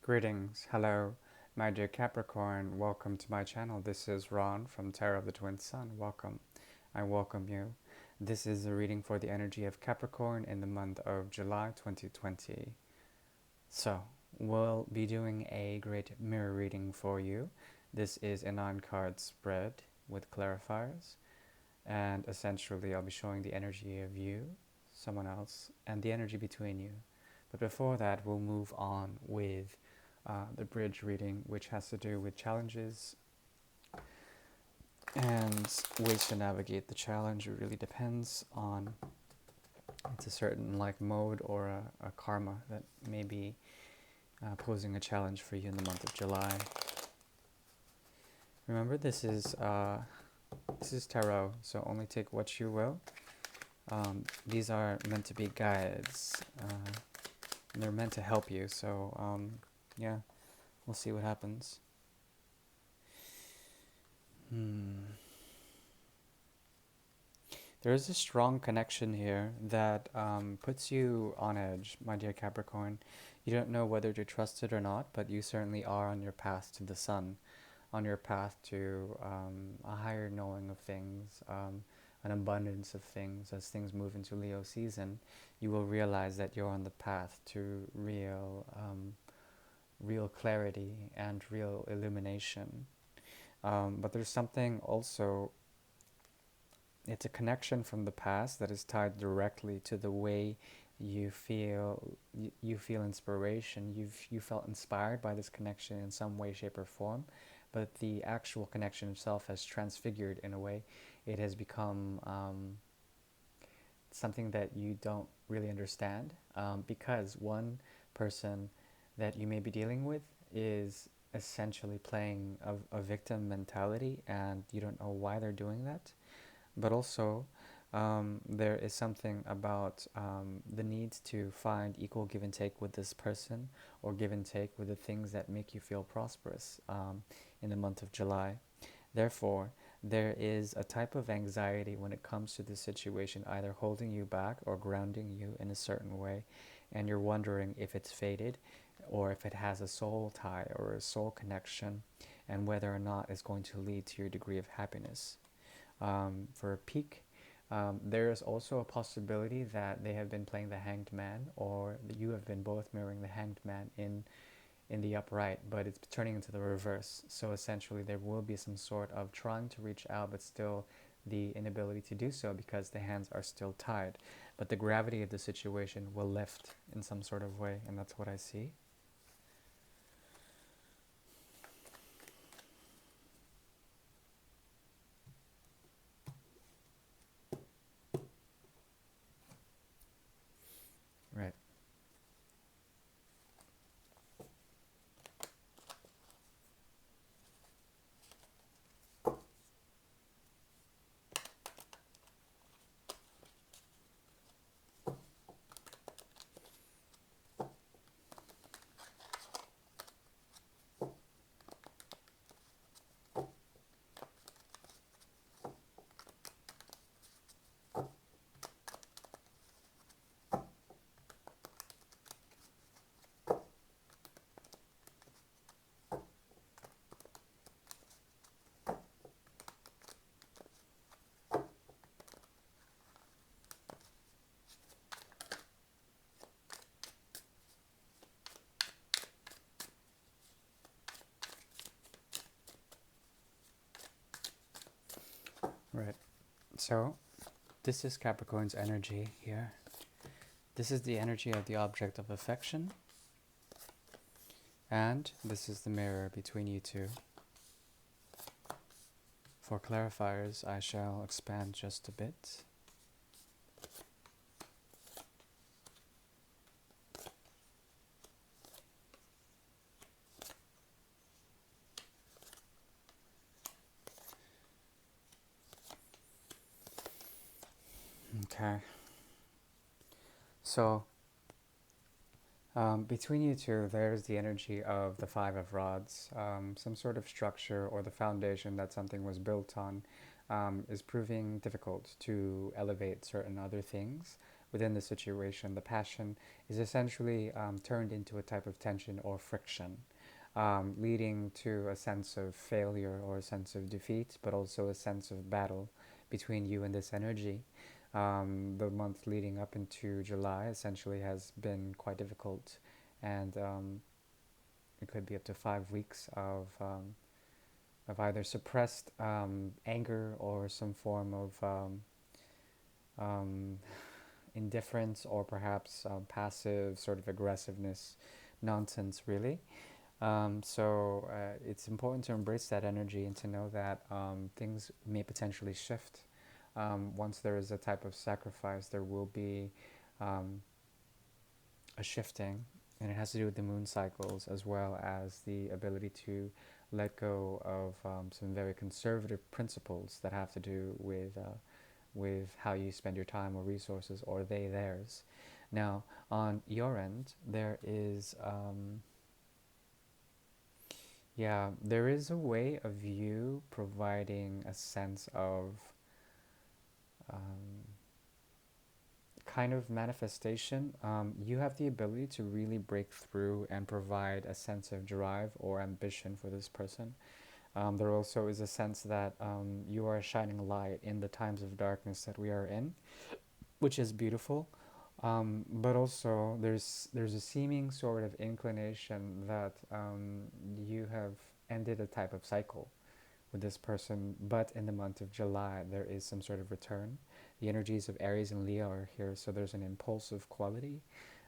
Greetings, hello, my dear Capricorn. Welcome to my channel. This is Ron from Tarot of the Twin Sun. Welcome. I welcome you. This is a reading for the energy of Capricorn in the month of July 2020. So, we'll be doing a great mirror reading for you. This is a 9-card spread with clarifiers, and essentially, I'll be showing the energy of you, someone else, and the energy between you. But before that, we'll move on with the bridge reading, which has to do with challenges and ways to navigate the challenge. It really depends on it's a certain like mode or a karma that may be posing a challenge for you in the month of July. Remember, this is tarot, so only take what you will. These are meant to be guides. They're meant to help you. So yeah, we'll see what happens. There is a strong connection here that puts you on edge, my dear Capricorn. You don't know whether to trust it or not, but you certainly are on your path to the sun, on your path to a higher knowing of things, an abundance of things. As things move into Leo season, you will realize that you're on the path to real clarity and real illumination. But there's something also, it's a connection from the past that is tied directly to the way you feel inspiration. You felt inspired by this connection in some way, shape, or form, but the actual connection itself has transfigured in a way. It has become something that you don't really understand, because one person that you may be dealing with is essentially playing a victim mentality, and you don't know why they're doing that. But also, there is something about the need to find equal give and take with this person, or give and take with the things that make you feel prosperous in the month of July. Therefore, there is a type of anxiety when it comes to this situation, either holding you back or grounding you in a certain way, and you're wondering if it's fated or if it has a soul tie or a soul connection, and whether or not it's going to lead to your degree of happiness. For a peak, there is also a possibility that they have been playing the Hanged Man, or that you have been both mirroring the Hanged Man in the upright, but it's turning into the reverse. So essentially, there will be some sort of trying to reach out, but still the inability to do so because the hands are still tied. But the gravity of the situation will lift in some sort of way, and that's what I see. Right. Right. So, this is Capricorn's energy here. This is the energy of the object of affection, and this is the mirror between you two. For clarifiers, I shall expand just a bit. Okay. So, between you two, there's the energy of the Five of Rods. Some sort of structure or the foundation that something was built on is proving difficult to elevate certain other things, within the situation. The passion is essentially turned into a type of tension or friction, leading to a sense of failure or a sense of defeat, but also a sense of battle between you and this energy. The month leading up into July essentially has been quite difficult, and it could be up to 5 weeks of either suppressed anger or some form of um, indifference or perhaps passive sort of aggressiveness nonsense, really. So it's important to embrace that energy and to know that things may potentially shift. Once there is a type of sacrifice, there will be um, a shifting, and it has to do with the moon cycles as well as the ability to let go of some very conservative principles that have to do with how you spend your time or resources or they theirs. Now, on your end, there is a way of you providing a sense of um, kind of manifestation. You have the ability to really break through and provide a sense of drive or ambition for this person. There also is a sense that you are a shining light in the times of darkness that we are in, which is beautiful. But also, there's a seeming sort of inclination that you have ended a type of cycle with this person, but in the month of July, there is some sort of return. The energies of Aries and Leo are here, so there's an impulsive quality,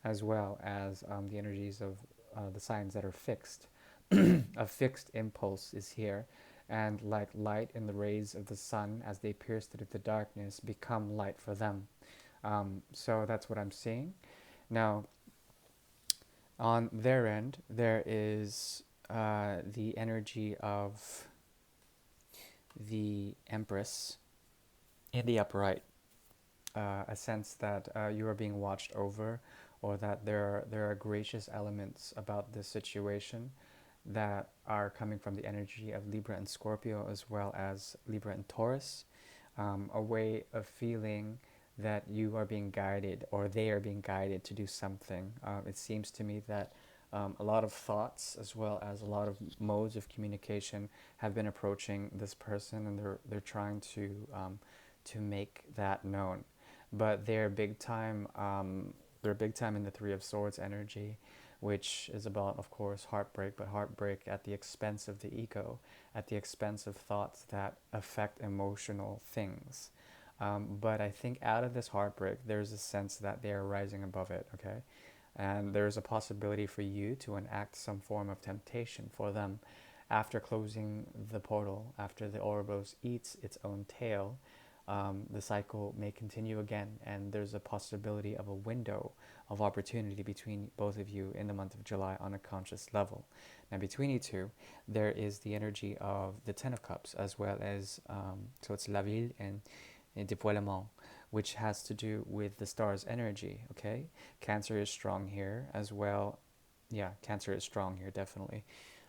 as well as the energies of the signs that are fixed. A fixed impulse is here, and like light in the rays of the sun as they pierce through the darkness, become light for them. So that's what I'm seeing. Now, on their end, there is the energy of the Empress in the upright, a sense that you are being watched over, or that there are gracious elements about this situation that are coming from the energy of Libra and Scorpio, as well as Libra and Taurus, a way of feeling that you are being guided or they are being guided to do something. It seems to me that a lot of thoughts as well as a lot of modes of communication have been approaching this person, and they're trying to make that known. But they're big time in the Three of Swords energy, which is about, of course, heartbreak, but heartbreak at the expense of the ego, at the expense of thoughts that affect emotional things. But I think out of this heartbreak, there's a sense that they are rising above it, okay? And there's a possibility for you to enact some form of temptation for them after closing the portal, after the Ouroboros eats its own tail. The cycle may continue again, and there's a possibility of a window of opportunity between both of you in the month of July on a conscious level. Now, between you two, there is the energy of the Ten of Cups, as well as, so it's La Ville and Dévoilement, which has to do with the star's energy, okay? Cancer is strong here as well. Yeah, Cancer is strong here, definitely.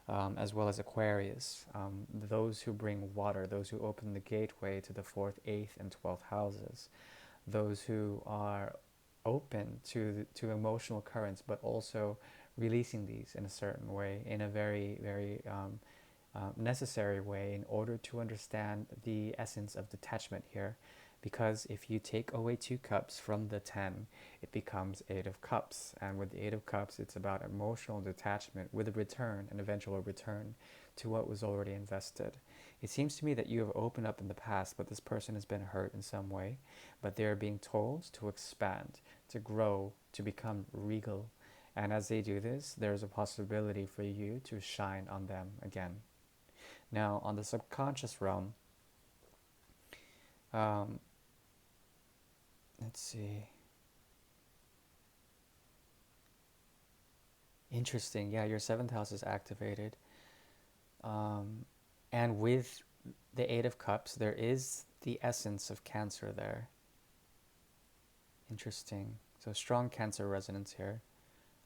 As well as Aquarius, those who bring water, those who open the gateway to the 4th, 8th, and 12th houses, those who are open to emotional currents, but also releasing these in a certain way, in a very, very necessary way, in order to understand the essence of detachment here. Because if you take away 2 cups from the 10, it becomes 8 of cups. And with the 8 of cups, it's about emotional detachment with a return, an eventual return to what was already invested. It seems to me that you have opened up in the past, but this person has been hurt in some way. But they are being told to expand, to grow, to become regal. And as they do this, there's a possibility for you to shine on them again. Now, on the subconscious realm, um, let's see. Interesting. Yeah, your 7th house is activated. Um, and with the 8 of cups, there is the essence of Cancer there. Interesting. So strong Cancer resonance here.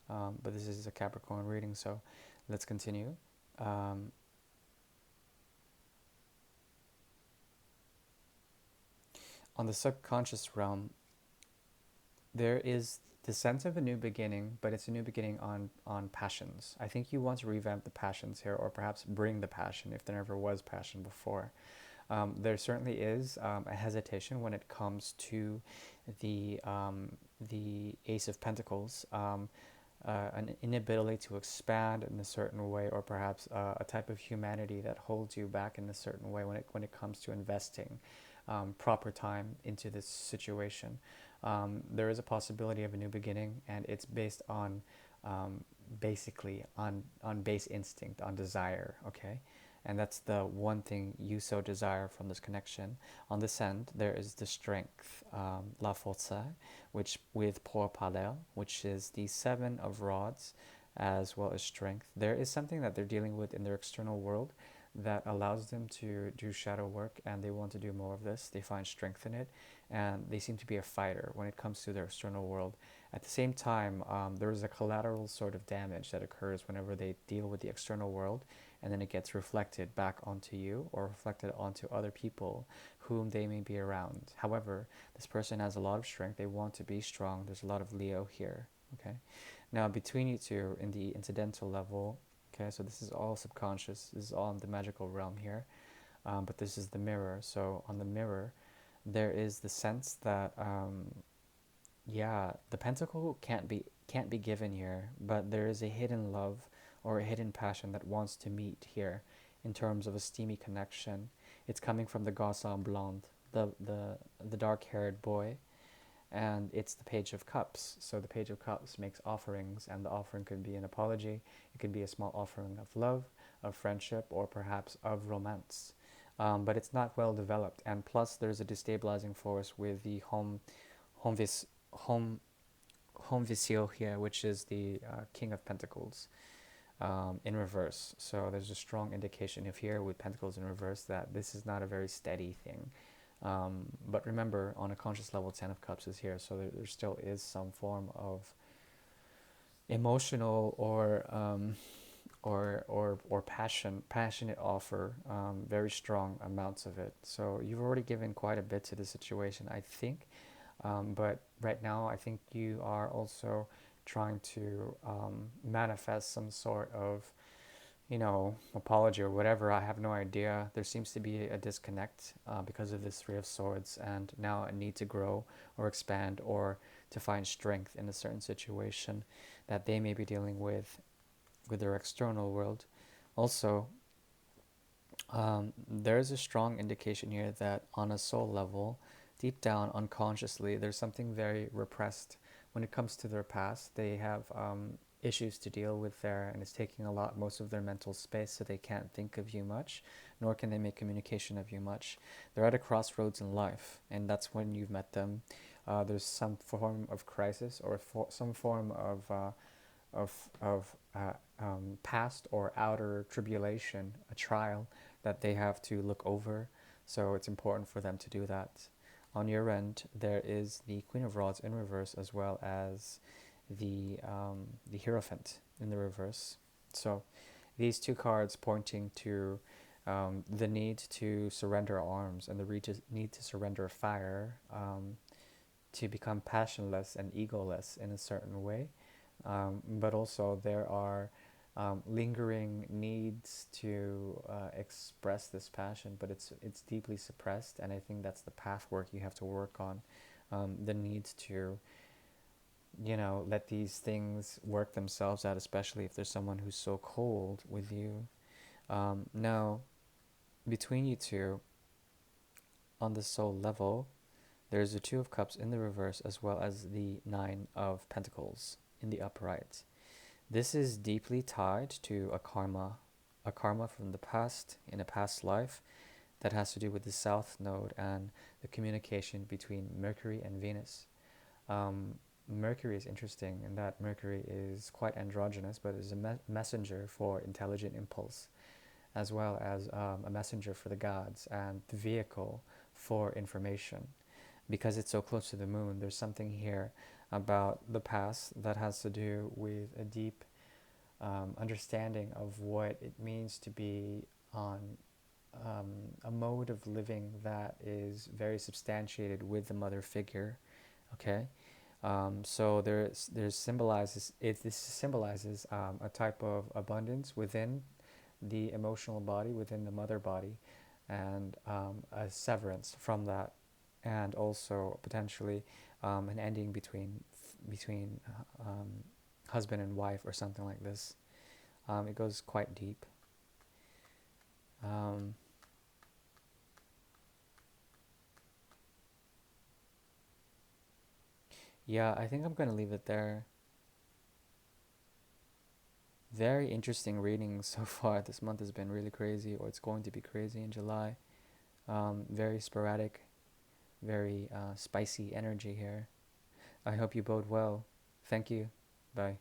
But this is a Capricorn reading, so let's continue. Um, on the subconscious realm, there is the sense of a new beginning, but it's a new beginning on passions. I think you want to revamp the passions here, or perhaps bring the passion if there never was passion before. There certainly is a hesitation when it comes to the Ace of Pentacles, an inability to expand in a certain way, or perhaps a type of humanity that holds you back in a certain way when it comes to investing proper time into this situation. There is a possibility of a new beginning, and it's based on basically on base instinct, on desire. Okay, and that's the one thing you so desire from this connection. On this end, there is the strength, la forza, which with pour parler, which is the seven of rods, as well as strength. There is something that they're dealing with in their external world that allows them to do shadow work, and they want to do more of this. They find strength in it, and they seem to be a fighter when it comes to their external world. At the same time, there is a collateral sort of damage that occurs whenever they deal with the external world, and then it gets reflected back onto you or reflected onto other people whom they may be around. However, this person has a lot of strength. They want to be strong. There's a lot of Leo here. Okay, now between you two in the incidental level. Okay, so this is all subconscious. This is all in the magical realm here, but this is the mirror. So on the mirror, there is the sense that yeah, the pentacle can't be given here, but there is a hidden love or a hidden passion that wants to meet here in terms of a steamy connection. It's coming from the garçon blonde, the dark-haired boy, and it's the Page of Cups. So the Page of Cups makes offerings, and the offering could be an apology. It could be a small offering of love, of friendship, or perhaps of romance. But it's not well developed, and plus there's a destabilizing force with the home vis, home home visio here, which is the King of Pentacles in reverse. So there's a strong indication of here with Pentacles in reverse that this is not a very steady thing. But remember, on a conscious level, Ten of Cups is here, so there still is some form of emotional or passionate offer, very strong amounts of it. So you've already given quite a bit to the situation, I think. But right now, I think you are also trying to manifest some sort of, apology or whatever. I have no idea. There seems to be a disconnect because of this Three of Swords, and now a need to grow or expand or to find strength in a certain situation that they may be dealing with their external world. Also, there's a strong indication here that on a soul level, deep down unconsciously, there's something very repressed when it comes to their past. They have issues to deal with there, and it's taking most of their mental space, so they can't think of you much, nor can they make communication of you much. They're at a crossroads in life, and that's when you've met them. There's some form of crisis or some form of past or outer tribulation, a trial that they have to look over. So it's important for them to do that. On your end, there is the Queen of Rods in reverse, as well as the Hierophant in the reverse. So these two cards pointing to the need to surrender arms and the need to surrender fire, to become passionless and egoless in a certain way. But also there are lingering needs to express this passion, but it's deeply suppressed, and I think that's the path work you have to work on. The need to, let these things work themselves out, especially if there's someone who's so cold with you. Now, between you two, on the soul level, there's the Two of Cups in the reverse, as well as the Nine of Pentacles in the upright. This is deeply tied to a karma from the past, in a past life, that has to do with the South Node and the communication between Mercury and Venus. Mercury is interesting in that Mercury is quite androgynous, but is a messenger for intelligent impulse, as well as a messenger for the gods and the vehicle for information. Because it's so close to the moon, there's something here about the past that has to do with a deep understanding of what it means to be on a mode of living that is very substantiated with the mother figure, okay? So there's symbolizes it. This symbolizes a type of abundance within the emotional body, within the mother body, and a severance from that, and also potentially an ending between husband and wife or something like this. It goes quite deep. Um, yeah, I think I'm gonna leave it there. Very interesting readings so far. This month has been really crazy, or it's going to be crazy in July. Very sporadic, very spicy energy here. I hope you bode well. Thank you. Bye.